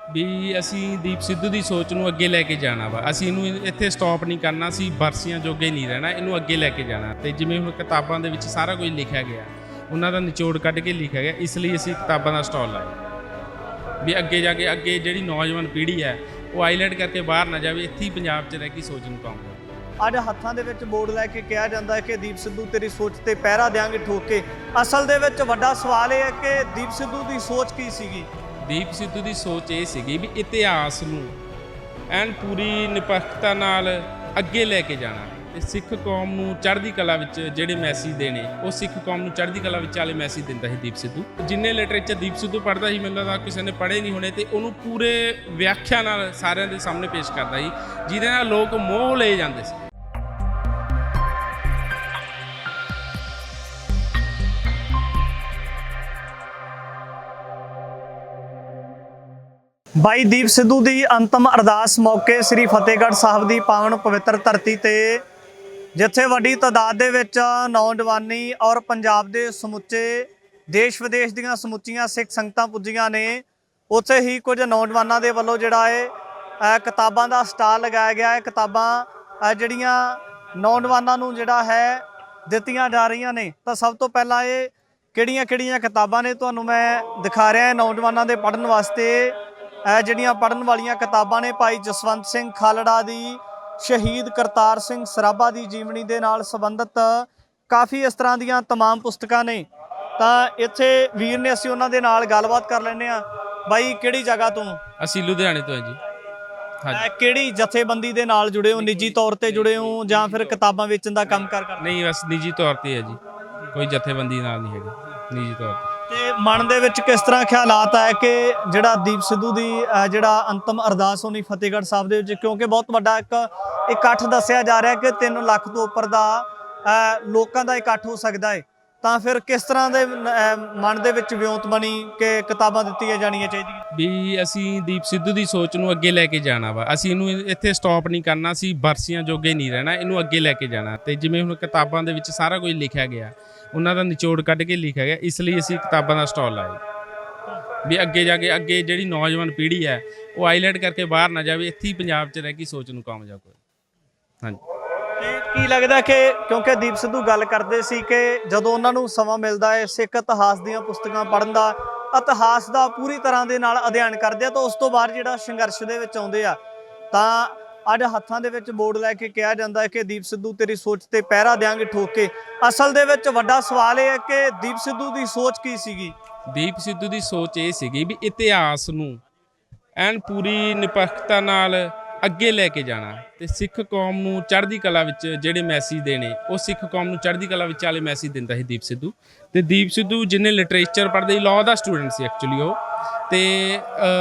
ਵੀ ਅਸੀਂ ਦੀਪ ਸਿੱਧੂ ਦੀ ਸੋਚ ਨੂੰ ਅੱਗੇ ਲੈ ਕੇ ਜਾਣਾ ਵਾ। ਅਸੀਂ ਇਹਨੂੰ ਇੱਥੇ ਸਟਾਪ ਨਹੀਂ ਕਰਨਾ, ਅਸੀਂ ਬਰਸੀਆਂ ਜੋਗੇ ਨਹੀਂ ਰਹਿਣਾ, ਇਹਨੂੰ ਅੱਗੇ ਲੈ ਕੇ ਜਾਣਾ। ਤੇ ਜਿਵੇਂ ਹੁਣ ਕਿਤਾਬਾਂ ਦੇ ਵਿੱਚ ਸਾਰਾ ਕੁਝ ਲਿਖਿਆ ਗਿਆ, ਉਹਨਾਂ ਦਾ ਨਿਚੋੜ ਕੱਢ ਕੇ ਲਿਖਿਆ ਗਿਆ, ਇਸ ਲਈ ਅਸੀਂ ਕਿਤਾਬਾਂ ਦਾ ਸਟਾਲ ਲਾਇਆ ਵੀ ਅੱਗੇ ਜਾ ਕੇ ਅੱਗੇ ਜਿਹੜੀ ਨੌਜਵਾਨ ਪੀੜ੍ਹੀ ਹੈ ਉਹ ਆਈਲੈਟ ਕਰਕੇ ਬਾਹਰ ਨਾ ਜਾਵੇ, ਇੱਥੇ ਹੀ ਪੰਜਾਬ 'ਚ ਰਹਿ ਕੇ ਸੋਚ ਨੂੰ ਪਾਉਂਦਾ। ਅੱਜ ਹੱਥਾਂ ਦੇ ਵਿੱਚ ਬੋਰਡ ਲੈ ਕੇ ਕਿਹਾ ਜਾਂਦਾ ਹੈ ਕਿ ਦੀਪ ਸਿੱਧੂ ਤੇਰੀ ਸੋਚ ਤੇ ਪਹਿਰਾ ਦਿਆਂਗੇ ਠੋਕ ਕੇ। ਅਸਲ ਦੇ ਵਿੱਚ ਵੱਡਾ ਸਵਾਲ ਇਹ ਹੈ ਕਿ ਦੀਪ ਸਿੱਧੂ ਦੀ ਸੋਚ ਕੀ ਸੀਗੀ। ਦੀਪ ਸਿੱਧੂ ਦੀ ਸੋਚ ਇਹ ਸੀਗੀ ਵੀ ਇਤਿਹਾਸ ਨੂੰ ਐਨ ਪੂਰੀ ਨਿਪੱਖਤਾ ਨਾਲ ਅੱਗੇ ਲੈ ਕੇ ਜਾਣਾ ਤੇ ਸਿੱਖ ਕੌਮ ਨੂੰ ਚੜ੍ਹਦੀ ਕਲਾ ਵਿੱਚ ਜਿਹੜੇ ਮੈਸੇਜ ਦੇਣੇ, ਉਹ ਸਿੱਖ ਕੌਮ ਨੂੰ ਚੜ੍ਹਦੀ ਕਲਾ ਵਿੱਚ ਵਾਲੇ ਮੈਸੇਜ ਦਿੰਦਾ ਸੀ ਦੀਪ ਸਿੱਧੂ। ਜਿੰਨੇ ਲਿਟਰੇਚਰ ਦੀਪ ਸਿੱਧੂ ਪੜ੍ਹਦਾ ਸੀ, ਮੈਨੂੰ ਲੱਗਦਾ ਕਿਸੇ ਨੇ ਪੜ੍ਹੇ ਨਹੀਂ ਹੋਣੇ, ਤੇ ਉਹਨੂੰ ਪੂਰੇ ਵਿਆਖਿਆ ਨਾਲ ਸਾਰਿਆਂ ਦੇ ਸਾਹਮਣੇ ਪੇਸ਼ ਕਰਦਾ ਸੀ, ਜਿਹਦੇ ਨਾਲ ਲੋਕ ਮੋਹ ਲਏ ਜਾਂਦੇ ਸੀ। ਬਾਈ ਦੀਪ ਸਿੱਧੂ ਦੀ ਅੰਤਮ ਅਰਦਾਸ ਮੌਕੇ ਸ੍ਰੀ ਫਤਿਹਗੜ੍ਹ ਸਾਹਿਬ ਦੀ ਪਾਵਨ ਪਵਿੱਤਰ ਧਰਤੀ ਤੇ ਜਿੱਥੇ ਵੱਡੀ ਤਾਦਾਦ ਦੇ ਵਿੱਚ ਨੌਜਵਾਨੀ ਔਰ ਪੰਜਾਬ ਦੇ ਸਮੁੱਚੇ ਦੇਸ਼ ਵਿਦੇਸ਼ ਦੀਆਂ ਸਮੁੱਚੀਆਂ ਸਿੱਖ ਸੰਗਤਾਂ ਪੁੱਜੀਆਂ ਨੇ, ਉੱਥੇ ਹੀ ਕੁਝ ਨੌਜਵਾਨਾਂ ਦੇ ਵੱਲੋਂ ਜਿਹੜਾ ਹੈ ਕਿਤਾਬਾਂ ਦਾ ਸਟਾਲ ਲਗਾਇਆ ਗਿਆ ਹੈ। ਕਿਤਾਬਾਂ ਜਿਹੜੀਆਂ ਨੌਜਵਾਨਾਂ ਨੂੰ ਜਿਹੜਾ ਹੈ ਦਿੱਤੀਆਂ ਜਾ ਰਹੀਆਂ ਨੇ। ਤਾਂ ਸਭ ਤੋਂ ਪਹਿਲਾਂ ਇਹ ਕਿਹੜੀਆਂ ਕਿਤਾਬਾਂ ਨੇ ਤੁਹਾਨੂੰ ਮੈਂ ਦਿਖਾ ਰਿਹਾ ਨੌਜਵਾਨਾਂ ਦੇ ਪੜ੍ਹਨ ਵਾਸਤੇ। ਜਿਹੜੀਆਂ ਪੜ੍ਹਨ ਵਾਲੀਆਂ ਕਿਤਾਬਾਂ ਨੇ ਭਾਈ ਜਸਵੰਤ ਸਿੰਘ ਖਾਲੜਾ ਦੀ ਸ਼ਹੀਦ ਕਰਤਾਰ ਸਿੰਘ ਸਰਾਭਾ ਦੀ ਜੀਵਨੀ ਦੇ ਨਾਲ ਸੰਬੰਧਿਤ ਕਾਫੀ ਇਸ ਤਰ੍ਹਾਂ ਦੀਆਂ तमाम ਪੁਸਤਕਾਂ ਨੇ। ਤਾਂ ਇੱਥੇ ਵੀਰ ਨੇ, ਅਸੀਂ ਉਹਨਾਂ ਦੇ ਨਾਲ ਗੱਲਬਾਤ ਕਰ ਲੈਂਦੇ ਹਾਂ। ਬਾਈ ਕਿਹੜੀ ਜਗ੍ਹਾ ਤੋਂ? ਅਸੀਂ ਲੁਧਿਆਣੇ ਤੋਂ ਹਾਂ ਜੀ। ਕਿਹੜੀ ਜਥੇਬੰਦੀ ਦੇ ਨਾਲ ਜੁੜੇ ਹੋ? ਨਿੱਜੀ ਤੌਰ ਤੇ ਜੁੜੇ ਹੋ ਜਾਂ ਫਿਰ ਕਿਤਾਬਾਂ ਵੇਚਣ ਦਾ ਕੰਮ ਕਰਦੇ? ਨਹੀਂ, ਬਸ ਨਿੱਜੀ ਤੌਰ ਤੇ ਹੈ ਜੀ, ਕੋਈ ਜਥੇਬੰਦੀ ਨਾਲ ਨਹੀਂ ਹੈਗਾ, ਨਿੱਜੀ ਤੌਰ ਤੇ। ਤੇ ਮਨ ਦੇ ਵਿੱਚ ਕਿਸ ਤਰ੍ਹਾਂ ਖਿਆਲਾਤ ਹੈ ਕਿ ਜਿਹੜਾ ਦੀਪ ਸਿੱਧੂ ਦੀ ਜਿਹੜਾ ਅੰਤਮ ਅਰਦਾਸ ਹੋਣੀ ਫਤਿਹਗੜ੍ਹ ਸਾਹਿਬ ਦੇ ਵਿੱਚ, ਕਿਉਂਕਿ ਬਹੁਤ ਵੱਡਾ ਇੱਕ ਇਕੱਠ ਦੱਸਿਆ ਜਾ ਰਿਹਾ ਕਿ 3 ਲੱਖ ਤੋਂ ਉੱਪਰ ਦਾ ਲੋਕਾਂ ਦਾ ਇਕੱਠ ਹੋ ਸਕਦਾ ਹੈ, ਤਾਂ ਫਿਰ ਕਿਸ ਤਰ੍ਹਾਂ ਦੇ ਮਨ ਦੇ ਵਿੱਚ ਵਿਉਂਤ ਬਣੀ ਕਿ ਕਿਤਾਬਾਂ ਦਿੱਤੀਆਂ ਜਾਣੀਆਂ ਚਾਹੀਦੀਆਂ? ਵੀ ਅਸੀਂ ਦੀਪ ਸਿੱਧੂ ਦੀ ਸੋਚ ਨੂੰ ਅੱਗੇ ਲੈ ਕੇ ਜਾਣਾ ਵਾ। ਅਸੀਂ ਇਹਨੂੰ ਇੱਥੇ ਸਟਾਪ ਨਹੀਂ ਕਰਨਾ, ਅਸੀਂ ਬਰਸੀਆਂ ਜੋਗੇ ਨਹੀਂ ਰਹਿਣਾ, ਇਹਨੂੰ ਅੱਗੇ ਲੈ ਕੇ ਜਾਣਾ। ਤੇ ਜਿਵੇਂ ਹੁਣ ਕਿਤਾਬਾਂ ਦੇ ਵਿੱਚ ਸਾਰਾ ਕੁਝ ਲਿਖਿਆ ਗਿਆ, ਉਹਨਾਂ ਦਾ ਨਿਚੋੜ ਕੱਢ ਕੇ ਲਿਖਿਆ ਗਿਆ, ਇਸ ਲਈ ਅਸੀਂ ਕਿਤਾਬਾਂ ਦਾ ਸਟਾਲ ਲਾਇਆ ਵੀ ਅੱਗੇ ਜਾ ਕੇ ਅੱਗੇ ਜਿਹੜੀ ਨੌਜਵਾਨ ਪੀੜ੍ਹੀ ਹੈ ਉਹ ਆਈਲੈਟ ਕਰਕੇ ਬਾਹਰ ਨਾ ਜਾਵੇ, ਇੱਥੇ ਹੀ ਪੰਜਾਬ 'ਚ ਰਹਿ ਕੇ ਸੋਚ ਨੂੰ ਕਾਮਯਾਬ ਹੋਵੇ। ਹਾਂਜੀ। ਤੇ ਕੀ ਲੱਗਦਾ ਕਿ ਕਿਉਂਕਿ ਦੀਪ ਸਿੱਧੂ ਗੱਲ ਕਰਦੇ ਸੀ ਕਿ ਜਦੋਂ ਉਹਨਾਂ ਨੂੰ ਸਮਾਂ ਮਿਲਦਾ ਹੈ ਸਿੱਖ ਇਤਿਹਾਸ ਦੀਆਂ ਪੁਸਤਕਾਂ ਪੜ੍ਹਨ ਦਾ, ਇਤਿਹਾਸ ਦਾ ਪੂਰੀ ਤਰ੍ਹਾਂ ਦੇ ਨਾਲ ਅਧਿਐਨ ਕਰਦੇ ਆ, ਤਾਂ ਉਸ ਤੋਂ ਬਾਅਦ ਜਿਹੜਾ ਸੰਘਰਸ਼ ਦੇ ਵਿੱਚ ਆਉਂਦੇ ਆ, ਤਾਂ ਅੱਜ ਹੱਥਾਂ ਦੇ ਵਿੱਚ ਬੋਰਡ ਲੈ ਕੇ ਕਿਹਾ ਜਾਂਦਾ ਹੈ ਕਿ ਦੀਪ ਸਿੱਧੂ ਤੇਰੀ ਸੋਚ ਤੇ ਪਹਿਰਾ ਦਿਆਂਗੇ ਠੋਕ ਕੇ। ਅਸਲ ਦੇ ਵਿੱਚ ਵੱਡਾ ਸਵਾਲ ਇਹ ਹੈ ਕਿ ਦੀਪ ਸਿੱਧੂ ਦੀ ਸੋਚ ਕੀ ਸੀਗੀ। ਦੀਪ ਸਿੱਧੂ ਦੀ ਸੋਚ ਇਹ ਸੀਗੀ ਵੀ ਇਤਿਹਾਸ ਨੂੰ ਐਨ ਪੂਰੀ ਨਿਪੱਖਤਾ ਨਾਲ ਅੱਗੇ ਲੈ ਕੇ ਜਾਣਾ ਤੇ ਸਿੱਖ ਕੌਮ ਨੂੰ ਚੜ੍ਹਦੀ ਕਲਾ ਵਿੱਚ ਜਿਹੜੇ ਮੈਸੇਜ ਦੇਣੇ, ਉਹ ਸਿੱਖ ਕੌਮ ਨੂੰ ਚੜ੍ਹਦੀ ਕਲਾ ਵਿੱਚ ਵਾਲੇ ਮੈਸੇਜ ਦਿੰਦਾ ਸੀ ਦੀਪ ਸਿੱਧੂ। ਤੇ ਦੀਪ ਸਿੱਧੂ ਜਿੰਨੇ ਲਿਟਰੇਚਰ ਪੜ੍ਹਦੇ, ਲਾਅ ਦਾ ਸਟੂਡੈਂਟ ਸੀ ਐਕਚੁਅਲੀ ਉਹ, ਤੇ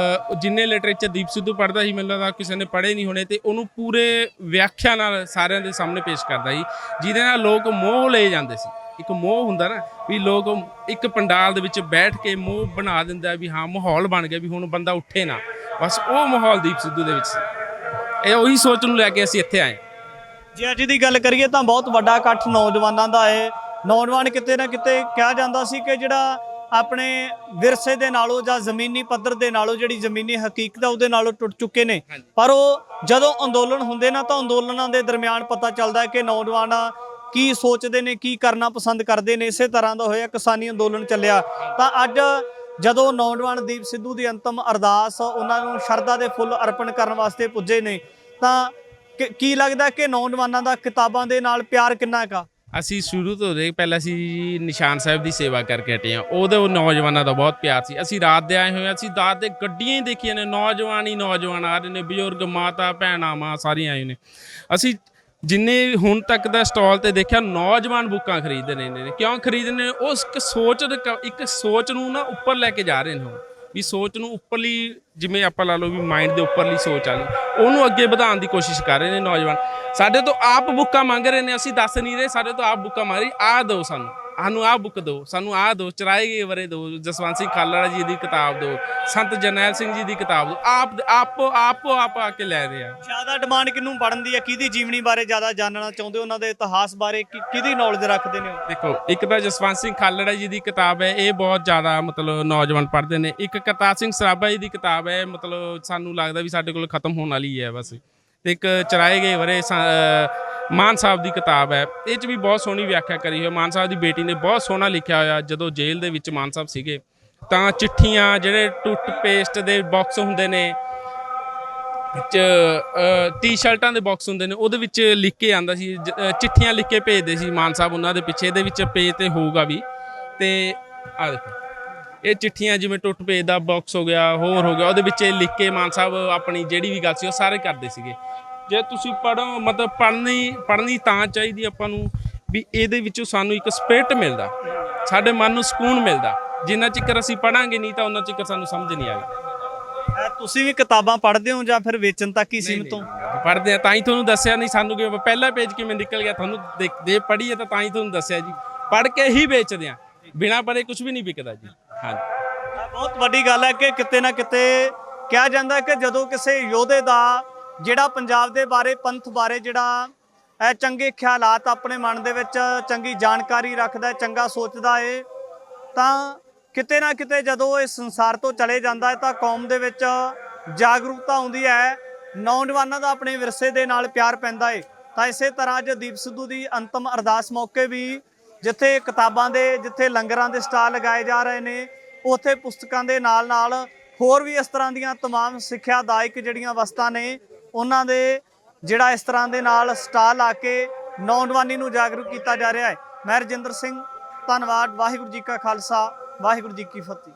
ਜਿੰਨੇ ਲਿਟਰੇਚਰ ਦੀਪ ਸਿੱਧੂ ਪੜ੍ਹਦਾ ਸੀ, ਮੈਨੂੰ ਲੱਗਦਾ ਕਿਸੇ ਨੇ ਪੜ੍ਹੇ ਨਹੀਂ ਹੋਣੇ, ਤੇ ਉਹਨੂੰ ਪੂਰੇ ਵਿਆਖਿਆ ਨਾਲ ਸਾਰਿਆਂ ਦੇ ਸਾਹਮਣੇ ਪੇਸ਼ ਕਰਦਾ ਸੀ, ਜਿਹਦੇ ਨਾਲ ਲੋਕ ਮੋਹ ਲਏ ਜਾਂਦੇ ਸੀ। ਇੱਕ ਮੋਹ ਹੁੰਦਾ ਨਾ ਵੀ ਲੋਕ ਇੱਕ ਪੰਡਾਲ ਦੇ ਵਿੱਚ ਬੈਠ ਕੇ ਮੋਹ ਬਣਾ ਦਿੰਦਾ ਵੀ ਹਾਂ ਮਾਹੌਲ ਬਣ ਗਿਆ ਵੀ ਹੁਣ ਬੰਦਾ ਉੱਠੇ ਨਾ, ਬਸ ਉਹ ਮਾਹੌਲ ਦੀਪ ਸਿੱਧੂ ਦੇ ਵਿੱਚ ਸੀ। ਇਹ ਉਹੀ ਸੋਚ ਨੂੰ ਲੈ ਕੇ ਅਸੀਂ ਇੱਥੇ ਆਏ। ਜੇ ਅੱਜ ਦੀ ਗੱਲ ਕਰੀਏ ਤਾਂ ਬਹੁਤ ਵੱਡਾ ਇਕੱਠ ਨੌਜਵਾਨਾਂ ਦਾ ਹੈ। ਨੌਜਵਾਨ ਕਿਤੇ ਨਾ ਕਿਤੇ ਕਿਹਾ ਜਾਂਦਾ ਸੀ ਕਿ ਜਿਹੜਾ ਆਪਣੇ ਵਿਰਸੇ ਦੇ ਨਾਲੋਂ ਜਾਂ ਜ਼ਮੀਨੀ ਪੱਧਰ ਦੇ ਨਾਲੋਂ ਜਿਹੜੀ ਜ਼ਮੀਨੀ ਹਕੀਕਤ ਹੈ ਉਹਦੇ ਨਾਲੋਂ ਟੁੱਟ ਚੁੱਕੇ ਨੇ, ਪਰ ਉਹ ਜਦੋਂ ਅੰਦੋਲਨ ਹੁੰਦੇ ਨਾ ਤਾਂ ਅੰਦੋਲਨਾਂ ਦੇ ਦਰਮਿਆਨ ਪਤਾ ਚੱਲਦਾ ਹੈ ਕਿ ਨੌਜਵਾਨ ਕੀ ਸੋਚਦੇ ਨੇ, ਕੀ ਕਰਨਾ ਪਸੰਦ ਕਰਦੇ ਨੇ। ਇਸੇ ਤਰ੍ਹਾਂ ਦਾ ਹੋਇਆ ਕਿਸਾਨੀ ਅੰਦੋਲਨ ਚੱਲਿਆ। ਤਾਂ ਅੱਜ ਜਦੋਂ ਨੌਜਵਾਨ ਦੀਪ ਸਿੱਧੂ ਦੀ ਅੰਤਮ ਅਰਦਾਸ, ਉਹਨਾਂ ਨੂੰ ਸ਼ਰਧਾ ਦੇ ਫੁੱਲ ਅਰਪਣ ਕਰਨ ਵਾਸਤੇ ਪੁੱਜੇ ਨੇ, ਤਾਂ ਕੀ ਲੱਗਦਾ ਕਿ ਨੌਜਵਾਨਾਂ ਦਾ ਕਿਤਾਬਾਂ ਦੇ ਨਾਲ ਪਿਆਰ ਕਿੰਨਾ ਕਾ? ਅਸੀਂ ਸ਼ੁਰੂ ਤੋਂ ਪਹਿਲਾਂ ਅਸੀਂ ਨਿਸ਼ਾਨ ਸਾਹਿਬ ਦੀ ਸੇਵਾ ਕਰਕੇ ਹਟੇ ਹਾਂ, ਉਹਦੇ ਨੌਜਵਾਨਾਂ ਦਾ ਬਹੁਤ ਪਿਆਰ ਸੀ। ਅਸੀਂ ਰਾਤ ਦੇ ਆਏ ਹੋਏ ਹਾਂ, ਅਸੀਂ ਰਾਤ ਦੇ ਗੱਡੀਆਂ ਹੀ ਦੇਖੀਆਂ ਨੇ, ਨੌਜਵਾਨ ਹੀ ਨੌਜਵਾਨ ਆ ਰਹੇ ਨੇ, ਬਜ਼ੁਰਗ, ਮਾਤਾ, ਭੈਣਾਂ, ਮਾਂ ਸਾਰੀਆਂ ਆਏ ਨੇ। ਅਸੀਂ ਜਿੰਨੇ ਹੁਣ ਤੱਕ ਦਾ ਸਟਾਲ ਤੇ ਦੇਖਿਆ, ਨੌਜਵਾਨ ਬੁੱਕਾਂ ਖਰੀਦ ਰਹੇ ਨੇ। ਕਿਉਂ ਖਰੀਦ ਰਹੇ ਨੇ? ਉਸ ਇੱਕ ਸੋਚ ਨੂੰ ਨਾ ਉੱਪਰ ਲੈ ਕੇ ਜਾ ਰਹੇ ਨੇ, ਵੀ ਸੋਚ ਨੂੰ ਉੱਪਰਲੀ, ਜਿਵੇਂ ਆਪਾਂ ਲਾ ਲਓ ਵੀ ਮਾਈਂਡ ਦੇ ਉੱਪਰਲੀ ਸੋਚ ਆ ਗਈ, ਉਹਨੂੰ ਅੱਗੇ ਵਧਾਉਣ ਦੀ ਕੋਸ਼ਿਸ਼ ਕਰ ਰਹੇ ਨੇ ਨੌਜਵਾਨ। ਸਾਡੇ ਤੋਂ ਆਪ ਬੁੱਕਾਂ ਮੰਗ ਰਹੇ ਨੇ, ਅਸੀਂ ਦੱਸ ਨਹੀਂ ਰਹੇ, ਸਾਡੇ ਤੋਂ ਆਪ ਬੁੱਕਾਂ ਮੰਗ ਰਹੇ, ਆਹ ਦਿਓ ਸਾਨੂੰ, ਸਾਨੂੰ ਆਹ ਬੁੱਕ ਦਿਓ, ਸਾਨੂੰ ਆਹ ਦਿਓ, ਚੁਰਾਏ ਗਏ ਵਰੇ ਦਿਓ, ਜਸਵੰਤ ਸਿੰਘ ਖਾਲੜਾ ਜੀ ਦੀ ਕਿਤਾਬ ਦਿਓ, ਸੰਤ ਜਰਨੈਲ ਸਿੰਘ ਜੀ ਦੀ ਕਿਤਾਬ ਦਿਓ। ਆਪ ਆ ਕੇ ਲੈ ਰਹੇ ਆ। ਜ਼ਿਆਦਾ ਡਿਮਾਂਡ ਕਿਹਨੂੰ ਪੜਨ ਦੀ ਹੈ, ਕਿਹਦੀ ਜੀਵਨੀ ਬਾਰੇ ਜ਼ਿਆਦਾ ਜਾਣਨਾ ਚਾਹੁੰਦੇ ਹੋ, ਉਹਨਾਂ ਦੇ ਇਤਿਹਾਸ ਬਾਰੇ ਕਿਹਦੀ ਨੌਲੇਜ ਰੱਖਦੇ ਨੇ ਉਹ? ਦੇਖੋ, ਇੱਕ ਤਾਂ ਜਸਵੰਤ ਸਿੰਘ ਖਾਲੜਾ ਜੀ ਦੀ ਕਿਤਾਬ ਹੈ, ਇਹ ਬਹੁਤ ਜ਼ਿਆਦਾ ਮਤਲਬ ਨੌਜਵਾਨ ਪੜ੍ਹਦੇ ਨੇ। ਇੱਕ ਕਰਤਾਰ ਸਿੰਘ ਸਰਾਭਾ ਜੀ ਦੀ ਕਿਤਾਬ ਹੈ, ਮਤਲਬ ਸਾਨੂੰ ਲੱਗਦਾ ਵੀ ਸਾਡੇ ਕੋਲ ਖਤਮ ਹੋਣ ਵਾਲੀ ਹੈ ਬਸ। ਤੇ ਇੱਕ ਚੁਰਾਏ ਗਏ ਵਰੇ ਮਾਨ ਸਾਹਿਬ ਦੀ ਕਿਤਾਬ ਹੈ, ਇਹ 'ਚ ਵੀ ਬਹੁਤ ਸੋਹਣੀ ਵਿਆਖਿਆ ਕਰੀ ਹੋਈ। ਮਾਨ ਸਾਹਿਬ ਦੀ ਬੇਟੀ ਨੇ ਬਹੁਤ ਸੋਹਣਾ ਲਿਖਿਆ ਹੋਇਆ। ਜਦੋਂ ਜੇਲ੍ਹ ਦੇ ਵਿੱਚ ਮਾਨ ਸਾਹਿਬ ਸੀਗੇ ਤਾਂ ਚਿੱਠੀਆਂ, ਜਿਹੜੇ ਟੂਥਪੇਸਟ ਦੇ ਬਾਕਸ ਹੁੰਦੇ ਨੇ, ਟੀ-ਸ਼ਰਟਾਂ ਦੇ ਬਾਕਸ ਹੁੰਦੇ ਨੇ, ਉਹਦੇ ਵਿੱਚ ਲਿਖ ਕੇ ਆਉਂਦਾ ਸੀ, ਚਿੱਠੀਆਂ ਲਿਖ ਕੇ ਭੇਜਦੇ ਸੀ ਮਾਨ ਸਾਹਿਬ ਉਹਨਾਂ ਦੇ ਪਿੱਛੇ। ਇਹਦੇ ਵਿੱਚ ਪੇਜ ਤੇ ਹੋਊਗਾ ਵੀ। ਤੇ ਆ ਦੇਖੋ, ਇਹ ਚਿੱਠੀਆਂ ਜਿਵੇਂ ਟੂਥਪੇਸਟ ਦਾ ਬਾਕਸ ਹੋ ਗਿਆ, ਹੋਰ ਹੋ ਗਿਆ, ਉਹਦੇ ਵਿੱਚ ਇਹ ਲਿਖ ਕੇ ਮਾਨ ਸਾਹਿਬ ਆਪਣੀ ਜਿਹੜੀ ਵੀ ਗੱਲ ਸੀ ਉਹ ਸਾਰੇ ਕਰਦੇ ਸੀਗੇ। ਜੇ ਤੁਸੀਂ ਪੜ੍ਹੋ, ਮਤਲਬ ਪੜ੍ਹਨੀ ਤਾਂ ਚਾਹੀਦੀ ਆਪਾਂ ਨੂੰ ਵੀ ਇਹਦੇ ਵਿੱਚੋਂ ਸਾਨੂੰ ਇੱਕ ਸਪਿਰਿਟ ਮਿਲਦਾ, ਸਾਡੇ ਮਨ ਨੂੰ ਸਕੂਨ ਮਿਲਦਾ। ਜਿੰਨਾ ਚਿਰ ਅਸੀਂ ਪੜ੍ਹਾਂਗੇ ਨਹੀਂ ਤਾਂ ਉਹਨਾਂ ਚਿਰ ਸਾਨੂੰ ਸਮਝ ਨਹੀਂ ਆਏਗੀ। ਤੁਸੀਂ ਵੀ ਕਿਤਾਬਾਂ ਪੜ੍ਹਦੇ ਹੋ ਜਾਂ ਫਿਰ ਵੇਚਣ ਤੱਕ ਹੀ ਸੀਮਿਤ ਹੋ? ਪੜ੍ਹਦੇ ਆ, ਤਾਂ ਹੀ ਤੁਹਾਨੂੰ ਦੱਸਿਆ। ਨਹੀਂ ਸਾਨੂੰ ਕਿ ਪਹਿਲਾ ਪੇਜ ਕਿਵੇਂ ਨਿਕਲ ਗਿਆ, ਤੁਹਾਨੂੰ ਦੇ ਪੜ੍ਹੀਏ ਤਾਂ ਹੀ ਤੁਹਾਨੂੰ ਦੱਸਿਆ ਜੀ। ਪੜ੍ਹ ਕੇ ਹੀ ਵੇਚਦੇ ਆ, ਬਿਨਾਂ ਪੜ੍ਹੇ ਕੁਝ ਵੀ ਨਹੀਂ ਵਿਕਦਾ ਜੀ। ਹਾਂਜੀ, ਬਹੁਤ ਵੱਡੀ ਗੱਲ ਹੈ ਕਿ ਕਿਤੇ ਨਾ ਕਿਤੇ ਕਿਹਾ ਜਾਂਦਾ ਕਿ ਜਦੋਂ ਕਿਸੇ ਯੋਧੇ ਦਾ ਜਿਹੜਾ ਪੰਜਾਬ ਦੇ ਬਾਰੇ, ਪੰਥ ਬਾਰੇ ਜਿਹੜਾ ਚੰਗੇ ਖਿਆਲਾਤ ਆਪਣੇ ਮਨ ਦੇ ਵਿੱਚ, ਚੰਗੀ ਜਾਣਕਾਰੀ ਰੱਖਦਾ, ਚੰਗਾ ਸੋਚਦਾ ਏ, ਤਾਂ ਕਿਤੇ ਨਾ ਕਿਤੇ ਜਦੋਂ ਇਸ ਸੰਸਾਰ ਤੋਂ ਚਲੇ ਜਾਂਦਾ ਹੈ ਤਾਂ ਕੌਮ ਦੇ ਵਿੱਚ ਜਾਗਰੂਕਤਾ ਆਉਂਦੀ ਹੈ, ਨੌਜਵਾਨਾਂ ਦਾ ਆਪਣੇ ਵਿਰਸੇ ਦੇ ਨਾਲ ਪਿਆਰ ਪੈਂਦਾ ਏ। ਤਾਂ ਇਸੇ ਤਰ੍ਹਾਂ ਅੱਜ ਦੀਪ ਸਿੱਧੂ ਦੀ ਅੰਤਮ ਅਰਦਾਸ ਮੌਕੇ ਵੀ ਜਿੱਥੇ ਕਿਤਾਬਾਂ ਦੇ, ਜਿੱਥੇ ਲੰਗਰਾਂ ਦੇ ਸਟਾਲ ਲਗਾਏ ਜਾ ਰਹੇ ਨੇ, ਉੱਥੇ ਪੁਸਤਕਾਂ ਦੇ ਨਾਲ ਹੋਰ ਵੀ ਇਸ ਤਰ੍ਹਾਂ ਦੀਆਂ तमाम ਸਿੱਖਿਆਦਾਇਕ ਜਿਹੜੀਆਂ ਵਸਤਾਂ ਨੇ, ਉਹਨਾਂ ਦੇ ਜਿਹੜਾ ਇਸ ਤਰ੍ਹਾਂ ਦੇ ਨਾਲ ਸਟਾਲ ਲਾ ਕੇ ਨੌਜਵਾਨੀ ਨੂੰ ਜਾਗਰੂਕ ਕੀਤਾ ਜਾ ਰਿਹਾ ਹੈ। ਮੈਂ ਰਜਿੰਦਰ ਸਿੰਘ, ਧੰਨਵਾਦ। ਵਾਹਿਗੁਰੂ ਜੀ ਕਾ ਖਾਲਸਾ, ਵਾਹਿਗੁਰੂ ਜੀ ਕੀ ਫਤਿਹ।